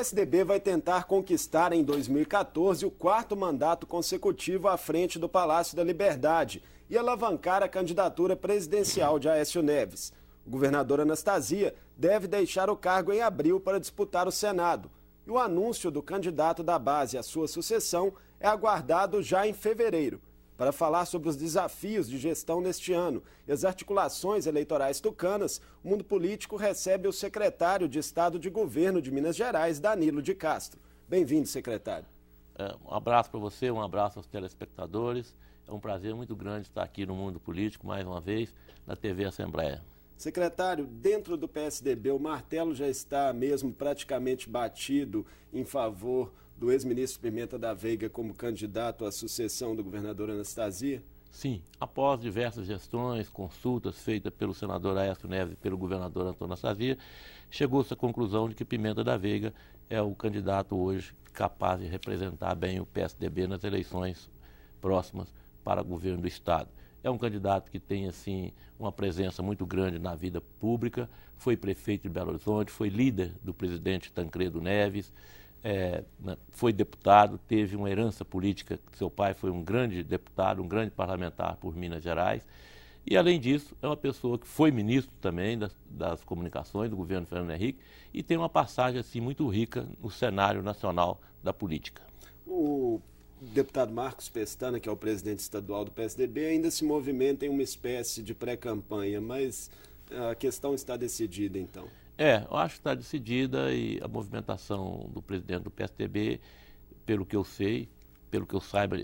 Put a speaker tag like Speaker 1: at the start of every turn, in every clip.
Speaker 1: PSDB vai tentar conquistar em 2014 o quarto mandato consecutivo à frente do Palácio da Liberdade e alavancar a candidatura presidencial de Aécio Neves. O governador Anastasia deve deixar o cargo em abril para disputar o Senado. E o anúncio do candidato da base à sua sucessão é aguardado já em fevereiro. Para falar sobre os desafios de gestão neste ano e as articulações eleitorais tucanas, o Mundo Político recebe o secretário de Estado de Governo de Minas Gerais, Danilo de Castro. Bem-vindo, secretário.
Speaker 2: Um abraço para você, um abraço aos telespectadores. É um prazer muito grande estar aqui no Mundo Político, mais uma vez, na TV Assembleia.
Speaker 1: Secretário, dentro do PSDB, o martelo já está mesmo praticamente batido em favor do ex-ministro Pimenta da Veiga como candidato à sucessão do governador Anastasia?
Speaker 2: Sim, após diversas gestões, consultas feitas pelo senador Aécio Neves e pelo governador Antônio Anastasia, chegou-se à conclusão de que Pimenta da Veiga é o candidato hoje capaz de representar bem o PSDB nas eleições próximas para o governo do Estado. É um candidato que tem, assim, uma presença muito grande na vida pública, foi prefeito de Belo Horizonte, foi líder do presidente Tancredo Neves, foi deputado, teve uma herança política, seu pai foi um grande deputado, um grande parlamentar por Minas Gerais, e além disso é uma pessoa que foi ministro também das comunicações do governo Fernando Henrique e tem uma passagem assim muito rica no cenário nacional da política.
Speaker 1: O deputado Marcos Pestana, que é o presidente estadual do PSDB, ainda se movimenta em uma espécie de pré-campanha, mas a questão está decidida então.
Speaker 2: Eu acho que está decidida e a movimentação do presidente do PSDB, pelo que eu sei, pelo que eu saiba,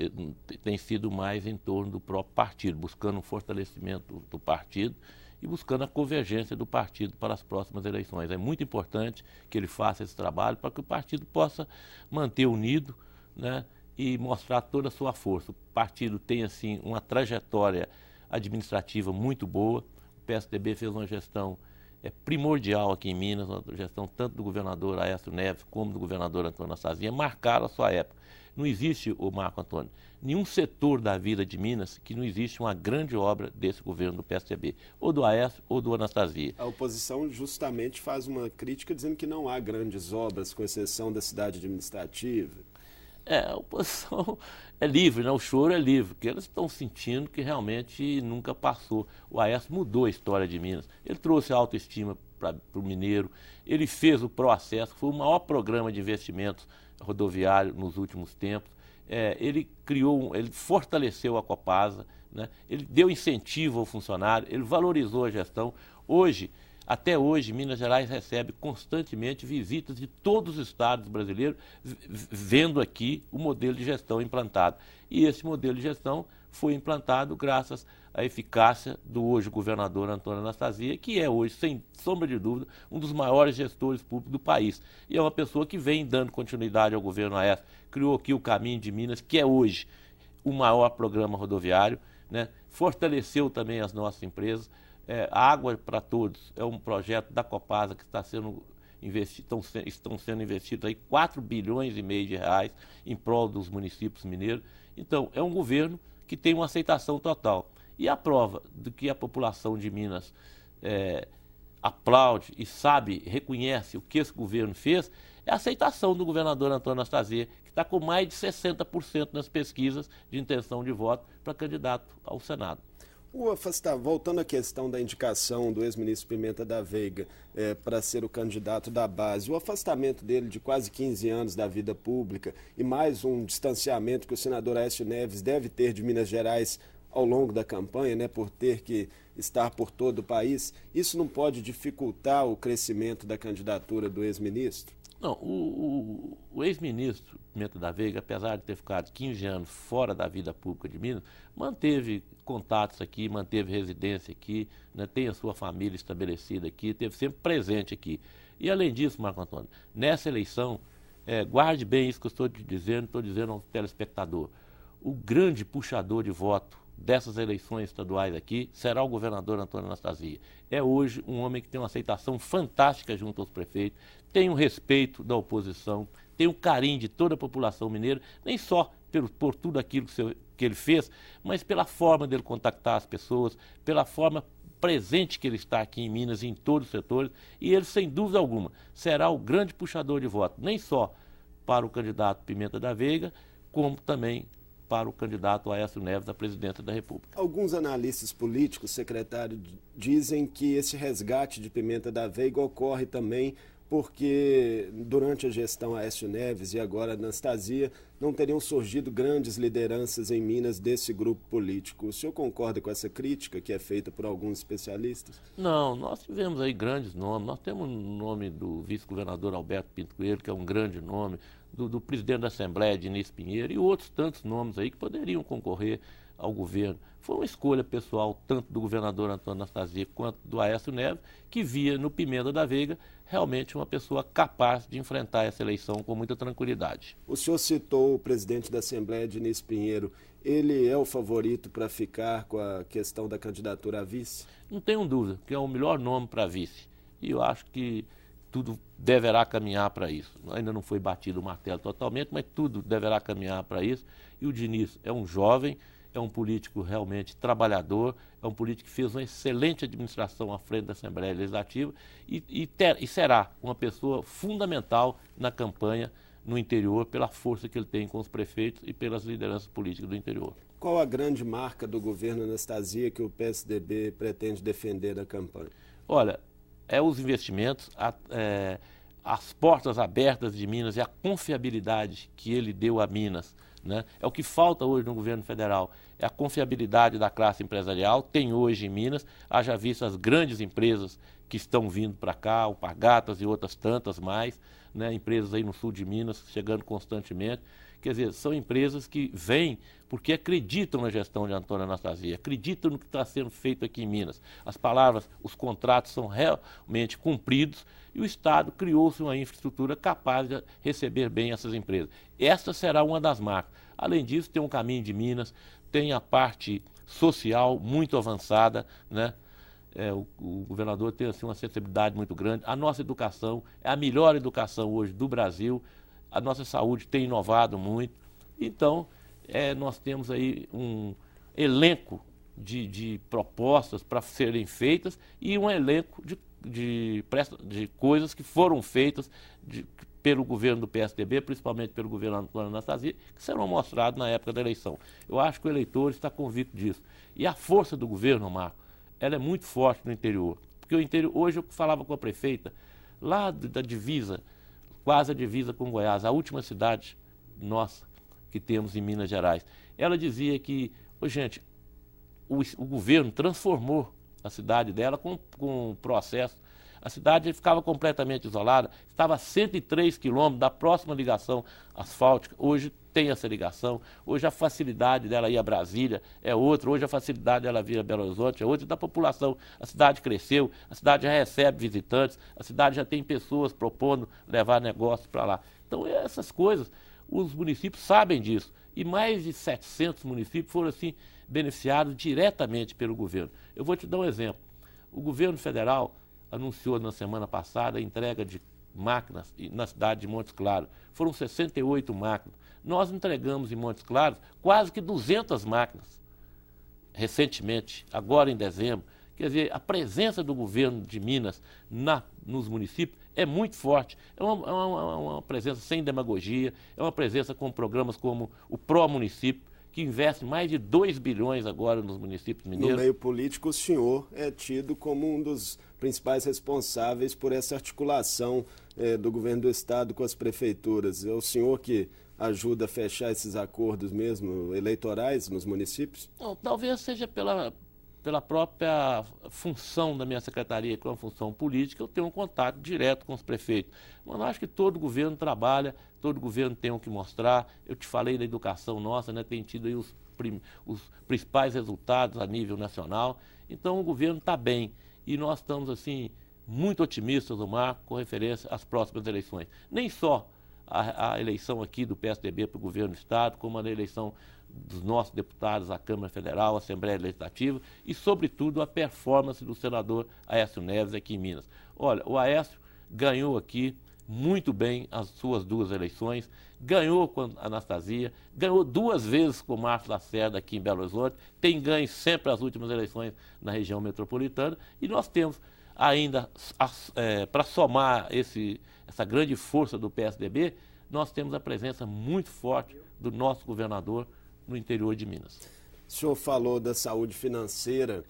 Speaker 2: tem sido mais em torno do próprio partido, buscando um fortalecimento do partido e buscando a convergência do partido para as próximas eleições. É muito importante que ele faça esse trabalho para que o partido possa manter unido, né, e mostrar toda a sua força. O partido tem, assim, uma trajetória administrativa muito boa. O PSDB fez uma gestão primordial aqui em Minas, uma gestão tanto do governador Aécio Neves como do governador Antônio Anastasia, marcaram a sua época. Não existe, o Marco Antônio, nenhum setor da vida de Minas que não existe uma grande obra desse governo do PSDB, ou do Aécio ou do Anastasia.
Speaker 1: A oposição justamente faz uma crítica dizendo que não há grandes obras, com exceção da cidade administrativa.
Speaker 2: A oposição é livre, né? O choro é livre, porque eles estão sentindo que realmente nunca passou. O Aécio mudou a história de Minas, ele trouxe a autoestima para o mineiro, ele fez o Proacesso, foi o maior programa de investimentos rodoviário nos últimos tempos, ele fortaleceu a Copasa, né? Ele deu incentivo ao funcionário, ele valorizou a gestão. Até hoje, Minas Gerais recebe constantemente visitas de todos os estados brasileiros, vendo aqui o modelo de gestão implantado. E esse modelo de gestão foi implantado graças à eficácia do hoje governador Antônio Anastasia, que é hoje, sem sombra de dúvida, um dos maiores gestores públicos do país. E é uma pessoa que vem dando continuidade ao governo Aécio, criou aqui o Caminho de Minas, que é hoje o maior programa rodoviário, né? Fortaleceu também as nossas empresas. Água para Todos é um projeto da Copasa que está sendo investido, estão sendo investidos aí 4,5 bilhões de reais em prol dos municípios mineiros. Então, é um governo que tem uma aceitação total. E a prova de que a população de Minas aplaude e reconhece o que esse governo fez, é a aceitação do governador Antônio Anastasia, que está com mais de 60% nas pesquisas de intenção de voto para candidato ao Senado.
Speaker 1: Voltando à questão da indicação do ex-ministro Pimenta da Veiga para ser o candidato da base, o afastamento dele de quase 15 anos da vida pública e mais um distanciamento que o senador Aécio Neves deve ter de Minas Gerais ao longo da campanha, né, por ter que estar por todo o país, isso não pode dificultar o crescimento da candidatura do ex-ministro?
Speaker 2: Não, o ex-ministro Pimenta da Veiga, apesar de ter ficado 15 anos fora da vida pública de Minas, manteve contatos aqui, manteve residência aqui, né, tem a sua família estabelecida aqui, esteve sempre presente aqui. E além disso, Marco Antônio, nessa eleição, guarde bem isso que eu estou dizendo ao telespectador, o grande puxador de voto dessas eleições estaduais aqui será o governador Antônio Anastasia. É hoje um homem que tem uma aceitação fantástica junto aos prefeitos, tem o respeito da oposição, tem o carinho de toda a população mineira, nem só por tudo aquilo que ele fez, mas pela forma dele contactar as pessoas, pela forma presente que ele está aqui em Minas, em todos os setores, e ele, sem dúvida alguma, será o grande puxador de voto, nem só para o candidato Pimenta da Veiga, como também para o candidato Aécio Neves à presidência da República.
Speaker 1: Alguns analistas políticos, secretário, dizem que esse resgate de Pimenta da Veiga ocorre também porque durante a gestão Aécio Neves e agora Anastasia não teriam surgido grandes lideranças em Minas desse grupo político. O senhor concorda com essa crítica que é feita por alguns especialistas?
Speaker 2: Não, nós tivemos aí grandes nomes. Nós temos o nome do vice-governador Alberto Pinto Coelho, que é um grande nome, do presidente da Assembleia, Diniz Pinheiro, e outros tantos nomes aí que poderiam concorrer ao governo. Foi uma escolha pessoal, tanto do governador Antônio Anastasia quanto do Aécio Neves, que via no Pimenta da Veiga realmente uma pessoa capaz de enfrentar essa eleição com muita tranquilidade.
Speaker 1: O senhor citou o presidente da Assembleia, Diniz Pinheiro. Ele é o favorito para ficar com a questão da candidatura a vice?
Speaker 2: Não tenho dúvida que é o melhor nome para vice. E eu acho que tudo deverá caminhar para isso. Ainda não foi batido o martelo totalmente, mas tudo deverá caminhar para isso. E o Diniz é um jovem, é um político realmente trabalhador, é um político que fez uma excelente administração à frente da Assembleia Legislativa e será uma pessoa fundamental na campanha no interior, pela força que ele tem com os prefeitos e pelas lideranças políticas do interior.
Speaker 1: Qual a grande marca do governo Anastasia que o PSDB pretende defender na campanha?
Speaker 2: Olha, é os investimentos, as portas abertas de Minas e a confiabilidade que ele deu a Minas, né? É o que falta hoje no governo federal, é a confiabilidade da classe empresarial. Tem hoje em Minas, haja vista as grandes empresas que estão vindo para cá, o Alpargatas e outras tantas mais, né? Empresas aí no sul de Minas chegando constantemente. Quer dizer, são empresas que vêm porque acreditam na gestão de Antônio Anastasia, acreditam no que está sendo feito aqui em Minas. As palavras, os contratos são realmente cumpridos e o Estado criou-se uma infraestrutura capaz de receber bem essas empresas. Esta será uma das marcas. Além disso, tem um caminho de Minas, tem a parte social muito avançada, né? O governador tem assim, uma sensibilidade muito grande. A nossa educação é a melhor educação hoje do Brasil. A nossa saúde tem inovado muito. Então, nós temos aí um elenco de propostas para serem feitas e um elenco de coisas que foram feitas pelo governo do PSDB, principalmente pelo governo Antônio Anastasia, que serão mostrados na época da eleição. Eu acho que o eleitor está convicto disso. E a força do governo, Marco, ela é muito forte no interior. Porque o interior, hoje eu falava com a prefeita, lá da divisa, quase a divisa com Goiás, a última cidade nossa que temos em Minas Gerais. Ela dizia que, gente, o governo transformou a cidade dela com o processo. A cidade ficava completamente isolada, estava a 103 quilômetros da próxima ligação asfáltica. Hoje tem essa ligação, hoje a facilidade dela ir a Brasília é outra, hoje a facilidade dela vir a Belo Horizonte é outra, da população. A cidade cresceu, a cidade já recebe visitantes, a cidade já tem pessoas propondo levar negócios para lá. Então, essas coisas, os municípios sabem disso. E mais de 700 municípios foram, assim, beneficiados diretamente pelo governo. Eu vou te dar um exemplo. O governo federal anunciou na semana passada a entrega de máquinas na cidade de Montes Claros. Foram 68 máquinas. Nós entregamos em Montes Claros quase que 200 máquinas recentemente, agora em dezembro. Quer dizer, a presença do governo de Minas nos municípios é muito forte. É uma presença sem demagogia, é uma presença com programas como o Pró Município, que investe mais de 2 bilhões agora nos municípios mineiros.
Speaker 1: No meio político, o senhor é tido como um dos principais responsáveis por essa articulação do governo do Estado com as prefeituras. É o senhor que ajuda a fechar esses acordos mesmo eleitorais nos municípios?
Speaker 2: Não, talvez seja pela própria função da minha secretaria, que é uma função política, eu tenho um contato direto com os prefeitos. Mas eu acho que todo governo trabalha, todo governo tem o que mostrar. Eu te falei da educação nossa, né? Tem tido aí os principais resultados a nível nacional. Então o governo está bem e nós estamos assim muito otimistas, Omar, com referência às próximas eleições. Nem só a eleição aqui do PSDB para o governo do Estado, como a eleição dos nossos deputados à Câmara Federal, à Assembleia Legislativa e, sobretudo, a performance do senador Aécio Neves aqui em Minas. Olha, o Aécio ganhou aqui muito bem as suas 2 eleições, ganhou com a Anastasia, ganhou 2 vezes com o Marcos Lacerda aqui em Belo Horizonte, tem ganho sempre as últimas eleições na região metropolitana, e nós temos ainda, para somar essa grande força do PSDB, nós temos a presença muito forte do nosso governador no interior de Minas.
Speaker 1: O senhor falou da saúde financeira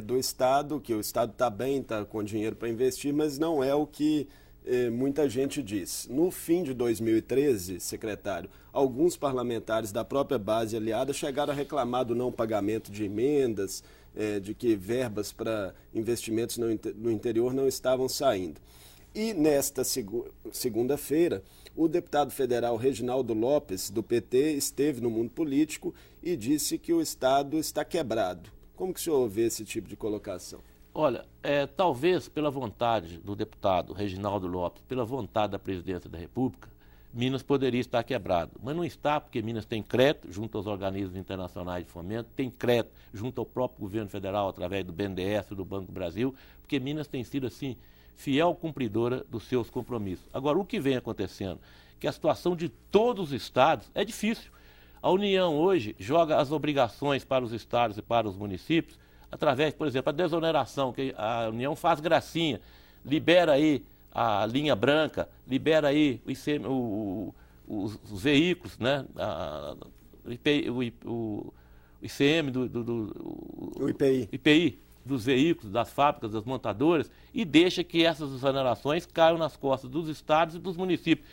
Speaker 1: do Estado, que o Estado está bem, está com dinheiro para investir, mas não é o que muita gente diz. No fim de 2013, secretário, alguns parlamentares da própria base aliada chegaram a reclamar do não pagamento de emendas, de que verbas para investimentos no interior não estavam saindo. E nesta segunda-feira, o deputado federal Reginaldo Lopes, do PT, esteve no mundo político e disse que o Estado está quebrado. Como que o senhor vê esse tipo de colocação?
Speaker 2: Olha, talvez pela vontade do deputado Reginaldo Lopes, pela vontade da presidência da República, Minas poderia estar quebrado. Mas não está, porque Minas tem crédito junto aos organismos internacionais de fomento, tem crédito junto ao próprio governo federal, através do BNDES e do Banco do Brasil, porque Minas tem sido, assim, fiel cumpridora dos seus compromissos. Agora, o que vem acontecendo? Que a situação de todos os estados é difícil. A União hoje joga as obrigações para os estados e para os municípios através, por exemplo, a desoneração, que a União faz gracinha, libera aí a linha branca, libera aí os veículos, né? O ICM
Speaker 1: o
Speaker 2: IPI dos veículos, das fábricas, das montadoras, e deixa que essas exonerações caiam nas costas dos estados e dos municípios,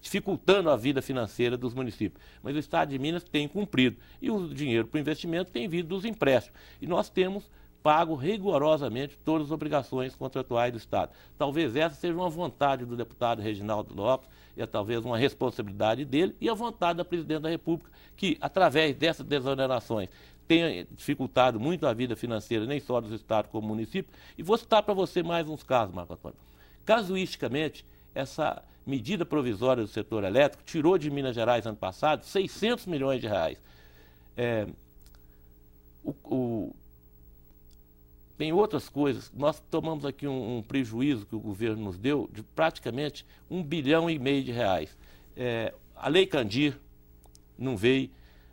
Speaker 2: dificultando a vida financeira dos municípios. Mas o Estado de Minas tem cumprido, e o dinheiro para o investimento tem vindo dos empréstimos. E nós temos pago rigorosamente todas as obrigações contratuais do Estado. Talvez essa seja uma vontade do deputado Reginaldo Lopes, e talvez uma responsabilidade dele, e a vontade da presidente da República, que, através dessas desonerações, tenha dificultado muito a vida financeira, nem só dos estados como municípios. E vou citar para você mais uns casos, Marco Antônio. Casuisticamente, essa medida provisória do setor elétrico tirou de Minas Gerais, ano passado, 600 milhões de reais. Tem outras coisas. Nós tomamos aqui um prejuízo que o governo nos deu de praticamente 1,5 bilhão de reais. A Lei Candir não veio.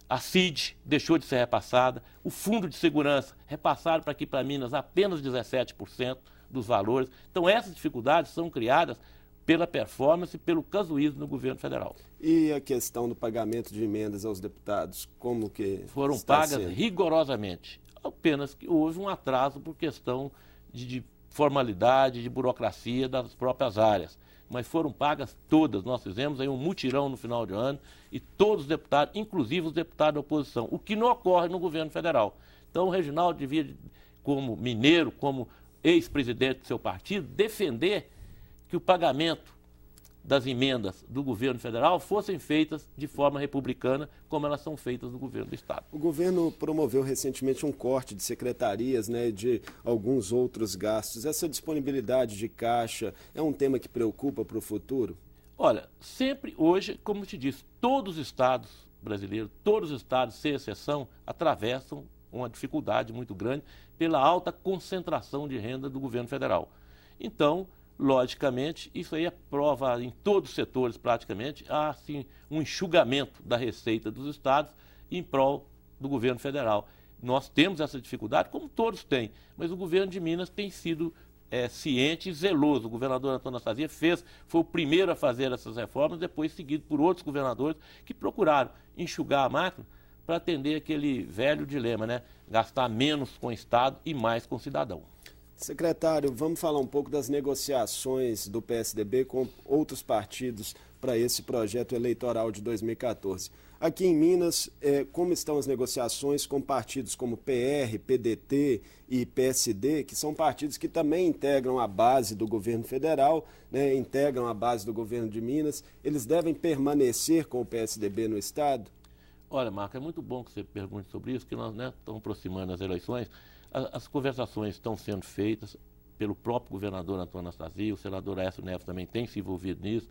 Speaker 2: A CID deixou de ser repassada, o Fundo de Segurança repassaram para aqui para Minas apenas 17% dos valores. Então essas dificuldades são criadas pela performance e pelo casuísmo do governo federal.
Speaker 1: E a questão do pagamento de emendas aos deputados, como que
Speaker 2: foram pagas rigorosamente, apenas que houve um atraso por questão de formalidade, de burocracia das próprias áreas. Mas foram pagas todas. Nós fizemos aí um mutirão no final de ano e todos os deputados, inclusive os deputados da oposição, o que não ocorre no governo federal. Então o Reginaldo devia, como mineiro, como ex-presidente do seu partido, defender que o pagamento das emendas do governo federal fossem feitas de forma republicana, como elas são feitas no governo do Estado.
Speaker 1: O governo promoveu recentemente um corte de secretarias, né, de alguns outros gastos. Essa disponibilidade de caixa é um tema que preocupa para o futuro?
Speaker 2: Olha, sempre hoje, como eu te disse, todos os estados brasileiros, todos os estados, sem exceção, atravessam uma dificuldade muito grande pela alta concentração de renda do governo federal. Então, logicamente, isso aí é prova em todos os setores praticamente, há assim, um enxugamento da receita dos estados em prol do governo federal. Nós temos essa dificuldade, como todos têm, mas o governo de Minas tem sido ciente e zeloso. O governador Antônio Anastasia foi o primeiro a fazer essas reformas, depois seguido por outros governadores que procuraram enxugar a máquina para atender aquele velho dilema, né? Gastar menos com o Estado e mais com o cidadão.
Speaker 1: Secretário, vamos falar um pouco das negociações do PSDB com outros partidos para esse projeto eleitoral de 2014. Aqui em Minas, como estão as negociações com partidos como PR, PDT e PSD, que são partidos que também integram a base do governo federal, né, integram a base do governo de Minas. Eles devem permanecer com o PSDB no Estado?
Speaker 2: Olha, Marco, é muito bom que você pergunte sobre isso, que nós estamos aproximando as eleições. As conversações estão sendo feitas pelo próprio governador Antônio Anastasia, o senador Aécio Neves também tem se envolvido nisso,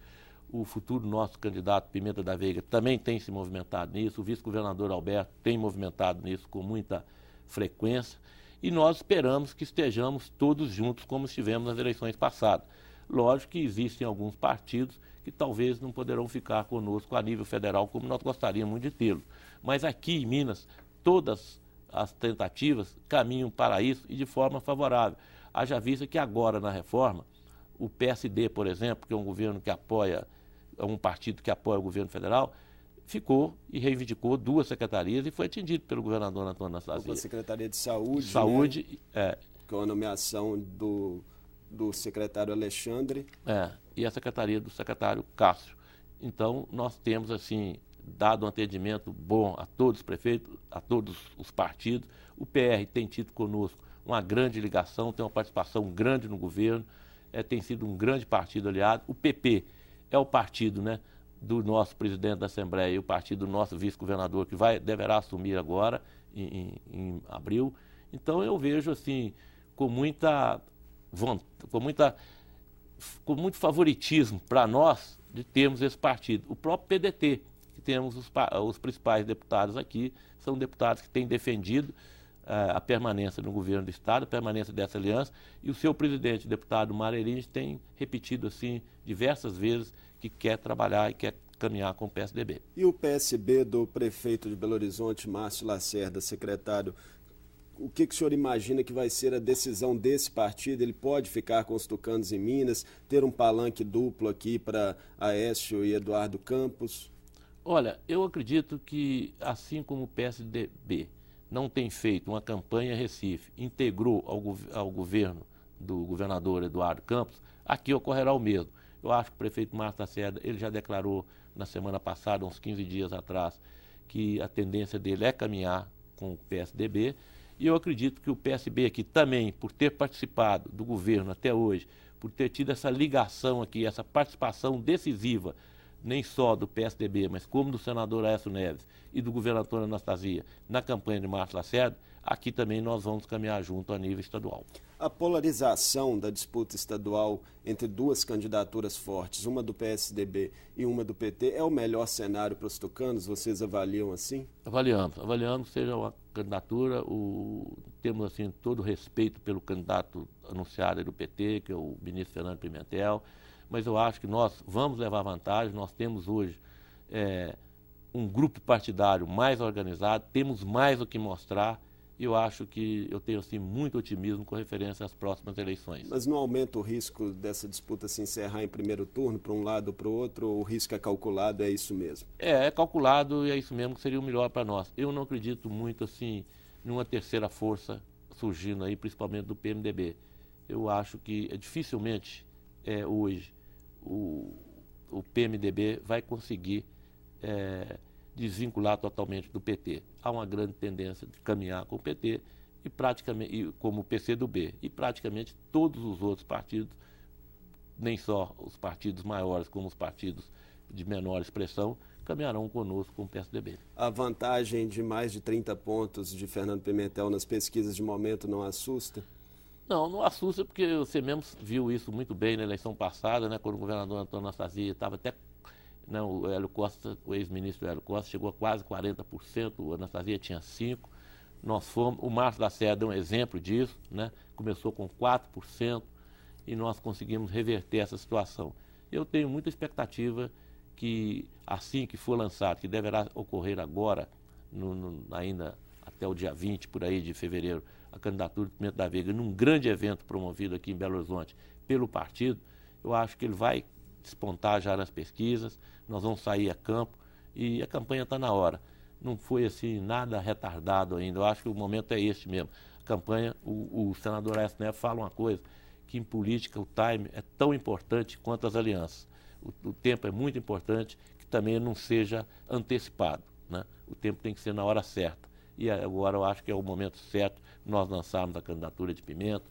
Speaker 2: o futuro nosso candidato Pimenta da Veiga também tem se movimentado nisso, o vice-governador Alberto tem movimentado nisso com muita frequência, e nós esperamos que estejamos todos juntos como estivemos nas eleições passadas. Lógico que existem alguns partidos que talvez não poderão ficar conosco a nível federal como nós gostaríamos muito de tê-los. Mas aqui em Minas, todas as tentativas caminham para isso e de forma favorável. Haja vista que agora na reforma, o PSD, por exemplo, que é um governo que apoia, é um partido que apoia o governo federal, ficou e reivindicou 2 secretarias e foi atendido pelo governador Antônio Anastasia.
Speaker 1: A Secretaria de Saúde,
Speaker 2: Saúde,
Speaker 1: né? Com a nomeação do secretário Alexandre.
Speaker 2: E a secretaria do secretário Cássio. Então, nós temos, assim, dado um atendimento bom a todos os prefeitos, a todos os partidos. O PR tem tido conosco uma grande ligação, tem uma participação grande no governo, tem sido um grande partido aliado. O PP é o partido, né, do nosso presidente da Assembleia e o partido do nosso vice-governador, que deverá assumir agora, em abril. Então, eu vejo, assim, com muito favoritismo para nós de termos esse partido. O próprio PDT, que temos os principais deputados aqui, são deputados que têm defendido a permanência no governo do Estado, a permanência dessa aliança, e o seu presidente, o deputado Mário Erins, tem repetido assim diversas vezes que quer trabalhar e quer caminhar com o PSDB.
Speaker 1: E o PSB do prefeito de Belo Horizonte, Márcio Lacerda, secretário, o que o senhor imagina que vai ser a decisão desse partido? Ele pode ficar com os tucanos em Minas, ter um palanque duplo aqui para Aécio e Eduardo Campos?
Speaker 2: Olha, eu acredito que, assim como o PSDB não tem feito uma campanha em Recife, integrou ao governo do governador Eduardo Campos, aqui ocorrerá o mesmo. Eu acho que o prefeito Márcio Lacerda, ele já declarou na semana passada, uns 15 dias atrás, que a tendência dele é caminhar com o PSDB. E eu acredito que o PSB aqui também, por ter participado do governo até hoje, por ter tido essa ligação aqui, essa participação decisiva, nem só do PSDB, mas como do senador Aécio Neves e do governador Anastasia, na campanha de Márcio Lacerda, aqui também nós vamos caminhar junto a nível estadual.
Speaker 1: A polarização da disputa estadual entre 2 candidaturas fortes, uma do PSDB e uma do PT, é o melhor cenário para os tucanos? Vocês avaliam assim?
Speaker 2: Avaliamos que seja uma candidatura, temos assim todo o respeito pelo candidato anunciado do PT, que é o ministro Fernando Pimentel, mas eu acho que nós vamos levar vantagem. Nós temos hoje um grupo partidário mais organizado, temos mais o que mostrar, e eu acho que eu tenho assim, muito otimismo com referência às próximas eleições.
Speaker 1: Mas não aumenta o risco dessa disputa se encerrar em primeiro turno, para um lado ou para o outro, ou o risco é calculado, é isso mesmo?
Speaker 2: É calculado e é isso mesmo que seria o melhor para nós. Eu não acredito muito assim numa terceira força surgindo aí, principalmente do PMDB. Eu acho que dificilmente hoje o PMDB vai conseguir desvincular totalmente do PT. Há uma grande tendência de caminhar com o PT e praticamente como o PCdoB, e praticamente todos os outros partidos, nem só os partidos maiores como os partidos de menor expressão, caminharão conosco com o PSDB.
Speaker 1: A vantagem de mais de 30 pontos de Fernando Pimentel nas pesquisas de momento não assusta?
Speaker 2: Não assusta, porque você mesmo viu isso muito bem na eleição passada, né, quando o governador Antônio Anastasia estava até... Não, o Hélio Costa, o ex-ministro Hélio Costa, chegou a quase 40%, o Anastasia tinha 5%. O Márcio Lacerda é um exemplo disso, né? Começou com 4% e nós conseguimos reverter essa situação. Eu tenho muita expectativa que, assim que for lançado, que deverá ocorrer agora, ainda até o dia 20, por aí, de fevereiro, a candidatura do Pimenta da Veiga, num grande evento promovido aqui em Belo Horizonte pelo partido, eu acho que ele vai despontar já nas pesquisas, nós vamos sair a campo e a campanha está na hora. Não foi assim nada retardado ainda, eu acho que o momento é este mesmo. A campanha, o senador Aécio Neves fala uma coisa, que em política o time é tão importante quanto as alianças. O tempo é muito importante, que também não seja antecipado, né? O tempo tem que ser na hora certa. E agora eu acho que é o momento certo nós lançarmos a candidatura de Pimenta,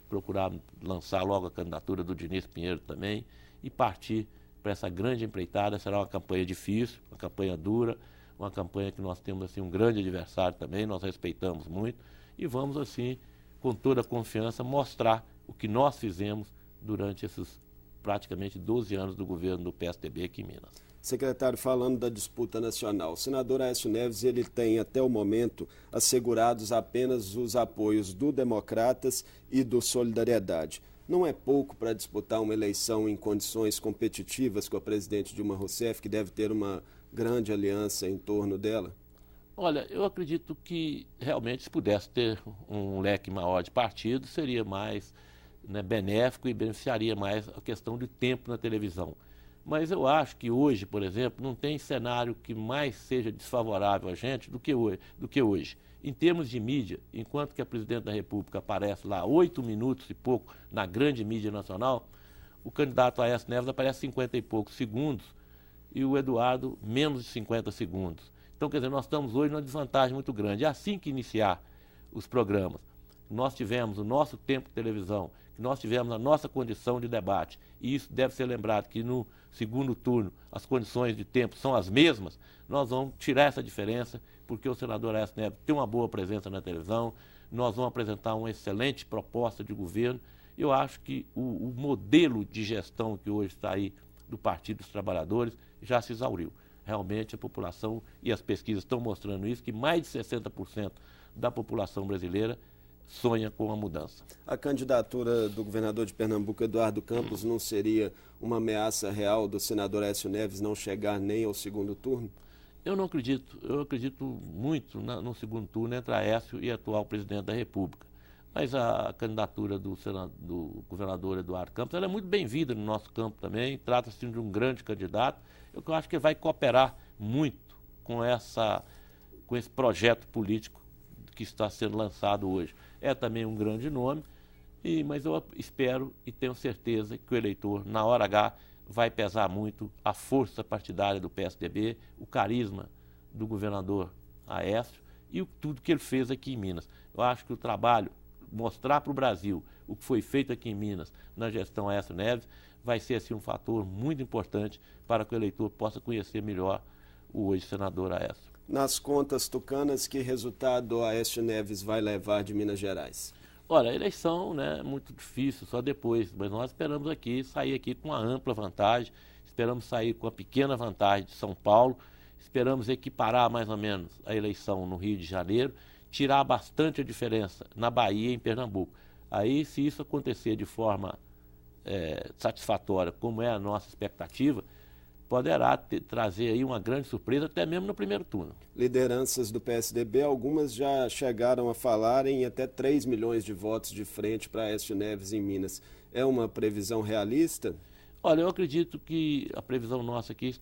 Speaker 2: procurar lançar logo a candidatura do Diniz Pinheiro também, e partir para essa grande empreitada. Será uma campanha difícil, uma campanha dura, uma campanha que nós temos assim, um grande adversário também, nós respeitamos muito, e vamos assim, com toda a confiança, mostrar o que nós fizemos durante esses praticamente 12 anos do governo do PSDB aqui em Minas.
Speaker 1: Secretário, falando da disputa nacional, o senador Aécio Neves ele tem até o momento assegurados apenas os apoios do Democratas e do Solidariedade. não é pouco para disputar uma eleição em condições competitivas com a presidente Dilma Rousseff, que deve ter uma grande aliança em torno dela?
Speaker 2: Olha, eu acredito que realmente se pudesse ter um leque maior de partidos, seria mais, né, benéfico e beneficiaria mais a questão de tempo na televisão. Mas eu acho que hoje, por exemplo, não tem cenário que mais seja desfavorável a gente do que hoje. Em termos de mídia, enquanto que a presidente da República aparece lá 8 minutos e pouco na grande mídia nacional, o candidato Aécio Neves aparece 50 e poucos segundos e o Eduardo menos de 50 segundos. Então, quer dizer, nós estamos hoje numa desvantagem muito grande. É assim que iniciar os programas, nós tivemos o nosso tempo de televisão, que nós tivemos a nossa condição de debate, e isso deve ser lembrado que no segundo turno as condições de tempo são as mesmas, nós vamos tirar essa diferença, porque o senador Aécio Neves tem uma boa presença na televisão, nós vamos apresentar uma excelente proposta de governo. Eu acho que o modelo de gestão que hoje está aí do Partido dos Trabalhadores já se exauriu. Realmente a população, e as pesquisas estão mostrando isso, que mais de 60% da população brasileira sonha com a mudança.
Speaker 1: A candidatura do governador de Pernambuco, Eduardo Campos, não seria uma ameaça real do senador Aécio Neves não chegar nem ao segundo turno?
Speaker 2: Eu não acredito. Eu acredito muito no segundo turno entre Aécio e atual presidente da República. Mas a candidatura do governador Eduardo Campos ela é muito bem-vinda no nosso campo também. Trata-se de um grande candidato. Eu acho que ele vai cooperar muito com esse projeto político que está sendo lançado hoje. É também um grande nome, mas eu espero e tenho certeza que o eleitor, na hora H, vai pesar muito a força partidária do PSDB, o carisma do governador Aécio e tudo que ele fez aqui em Minas. Eu acho que o trabalho, mostrar para o Brasil o que foi feito aqui em Minas na gestão Aécio Neves, vai ser assim, um fator muito importante para que o eleitor possa conhecer melhor o hoje senador Aécio.
Speaker 1: Nas contas tucanas, que resultado Aécio Neves vai levar de Minas Gerais?
Speaker 2: Olha, a eleição, né, é muito difícil, só depois, mas nós esperamos sair aqui com uma ampla vantagem, esperamos sair com uma pequena vantagem de São Paulo, esperamos equiparar mais ou menos a eleição no Rio de Janeiro, tirar bastante a diferença na Bahia e em Pernambuco. Aí, se isso acontecer de forma satisfatória, como é a nossa expectativa, poderá trazer aí uma grande surpresa, até mesmo no primeiro turno.
Speaker 1: Lideranças do PSDB, algumas já chegaram a falar em até 3 milhões de votos de frente para Aécio Neves em Minas. É uma previsão realista?
Speaker 2: Olha, eu acredito que a previsão nossa aqui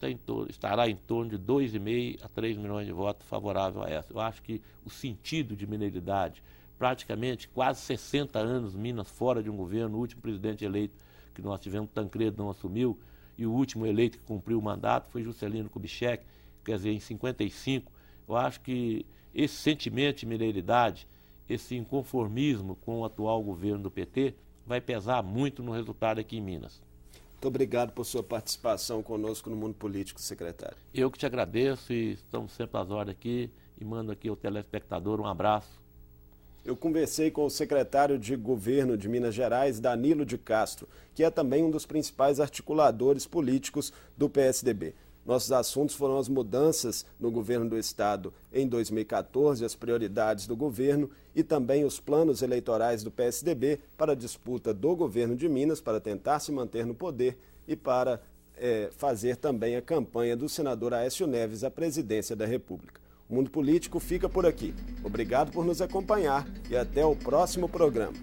Speaker 2: estará em torno de 2,5 a 3 milhões de votos favorável a Aécio. Eu acho que o sentido de mineiridade, praticamente quase 60 anos Minas fora de um governo, o último presidente eleito que nós tivemos, Tancredo, não assumiu, e o último eleito que cumpriu o mandato foi Juscelino Kubitschek, quer dizer, em 55. Eu acho que esse sentimento de mineiridade, esse inconformismo com o atual governo do PT, vai pesar muito no resultado aqui em Minas.
Speaker 1: Muito obrigado por sua participação conosco no Mundo Político, secretário.
Speaker 2: Eu que te agradeço e estamos sempre às ordens aqui e mando aqui ao telespectador um abraço.
Speaker 1: Eu conversei com o secretário de Governo de Minas Gerais, Danilo de Castro, que é também um dos principais articuladores políticos do PSDB. Nossos assuntos foram as mudanças no governo do Estado em 2014, as prioridades do governo e também os planos eleitorais do PSDB para a disputa do governo de Minas, para tentar se manter no poder e para fazer também a campanha do senador Aécio Neves à presidência da República. O Mundo Político fica por aqui. Obrigado por nos acompanhar e até o próximo programa.